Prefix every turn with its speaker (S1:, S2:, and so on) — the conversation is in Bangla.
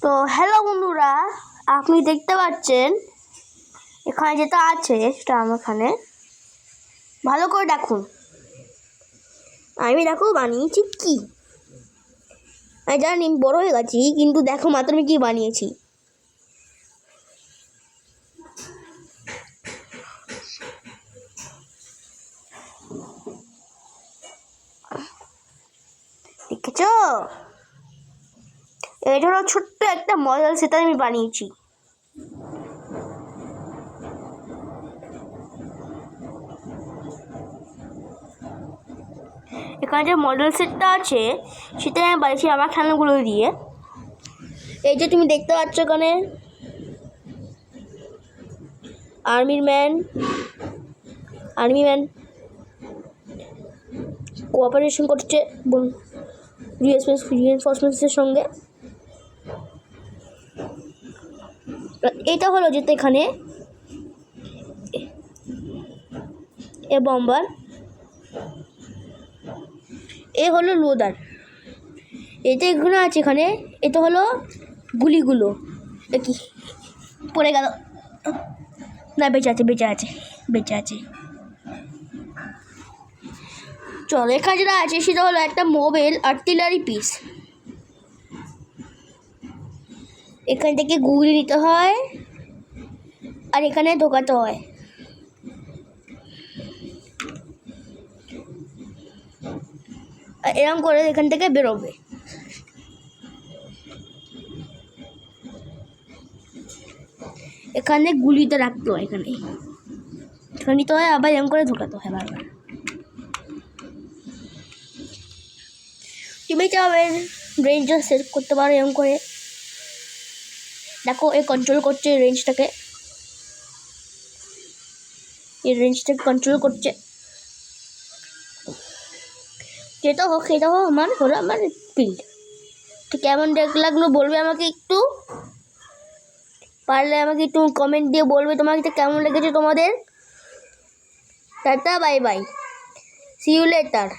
S1: তো হ্যালো বন্ধুরা, আপনি দেখতে পাচ্ছেন এখানে যেটা আছে সেটা আমার এখানে ভালো করে দেখুন। আমি দেখো বানিয়েছি কি, আমি জানি বড় হয়ে গেছি, কিন্তু দেখো মাত্র আমি কি বানিয়েছি। দেখেছো, এটা হলো ছোট্ট একটা মডেল, সেটা আমি বানিয়েছি। এখানে যে মডেল সেটটা আছে সেটা আমি বানিয়েছি আমার খেলনাগুলো দিয়ে। এই যে তুমি দেখতে পাচ্ছ এখানে আর্মি ম্যান কোঅপারেশন করছে রিএনফোর্সমেন্টের সঙ্গে। এটা হলো যেটা এখানে এ বম্বার, এ হলো লোডার, এটা এখানে আছে। এখানে এটা হলো গুলিগুলো। কি পড়ে গেল না, বেঁচে আছে। চলো, এখানে যেটা আছে সেটা হলো একটা মোবাইল আর্টিলারি পিস। এখান থেকে গুলি নিতে হয় আর এখানে ঢোকাতে হয়। এরকম করে এখান থেকে বেরোবে। এখানে গুলিতে রাখতে হয়, এখানে নিতে হয়, আবার এরকম করে ঢোকাতে হয় বারবার। তুমি চাবে রেঞ্জটা সেট করতে পারো এরকম করে। দেখো, এ কন্ট্রোল করছে রেঞ্জটাকে, কন্ট্রোল করছে। যেটা হোক সেটা হোক, আমার ফিল্ড। তো কেমন লাগলো বলবে আমাকে একটু, পারলে আমাকে একটু কমেন্ট দিয়ে বলবে তোমাকে কেমন লেগেছে তোমাদের। Tata, bye bye, see you letter.